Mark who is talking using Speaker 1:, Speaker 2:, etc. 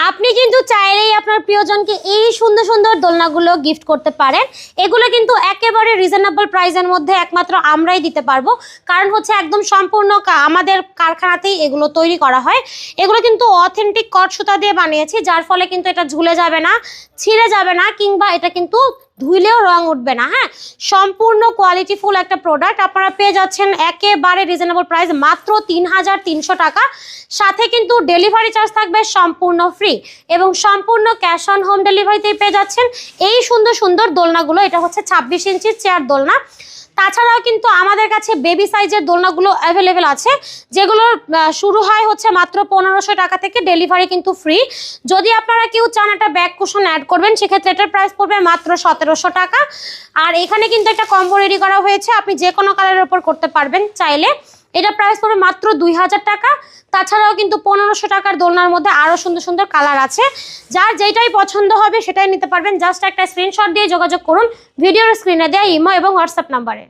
Speaker 1: আপনি কিন্তু চাইলেই আপনার প্রিয়জনকে এই সুন্দর সুন্দর দোলনাগুলো গিফট করতে পারেন। এগুলো কিন্তু একেবারে রিজনেবল প্রাইসের মধ্যে একমাত্র আমরাই দিতে পারবো, কারণ হচ্ছে একদম সম্পূর্ণ আমাদের কারখানাতেই এগুলো তৈরি করা হয়। এগুলো কিন্তু অথেন্টিক কট সুতা দিয়ে বানিয়েছি, যার ফলে কিন্তু এটা ঝুলে যাবে না, ছিঁড়ে যাবে না, কিংবা এটা কিন্তু ধুইলেও রং উঠবে না। হ্যাঁ, সম্পূর্ণ কোয়ালিটিফুল একটা প্রোডাক্ট আপনারা পেয়ে যাচ্ছেন একেবারে রিজনেবল প্রাইস, মাত্র ৩৩০০ টাকা। সাথে কিন্তু ডেলিভারি চার্জ থাকবে সম্পূর্ণ ফ্রি, এবং সম্পূর্ণ ক্যাশ অন হোম ডেলিভারিতেই পেয়ে যাচ্ছেন এই সুন্দর সুন্দর দোলনাগুলো। এটা হচ্ছে ২৬ ইঞ্চির চেয়ার দোলনা। তাছাড়াও কিন্তু আমাদের কাছে বেবি সাইজের দোলনাগুলো অ্যাভেলেবেল আছে, যেগুলোর শুরু হয় হচ্ছে মাত্র ১৫০০ টাকা থেকে, ডেলিভারি কিন্তু ফ্রি। যদি আপনারা কেউ চান একটা ব্যাক কুশন অ্যাড করবেন, সেক্ষেত্রে এটার প্রাইস পড়বে মাত্র ১৭০০ টাকা। আর এখানে কিন্তু একটা কম্বো রেডি করা হয়েছে, আপনি যে কোনো কালারের ওপর করতে পারবেন চাইলে। এটা প্রাইস পড়বে মাত্র ২০০০ টাকা। তাছাড়াও কিন্তু ১৫০০ টাকার দোলনার মধ্যে আরও সুন্দর সুন্দর কালার আছে, যার যেটাই পছন্দ হবে সেটাই নিতে পারবেন। জাস্ট একটা স্ক্রিনশট দিয়ে যোগাযোগ করুন ভিডিওর স্ক্রিনে দেওয়া ইমো এবং হোয়াটসঅ্যাপ নাম্বারে।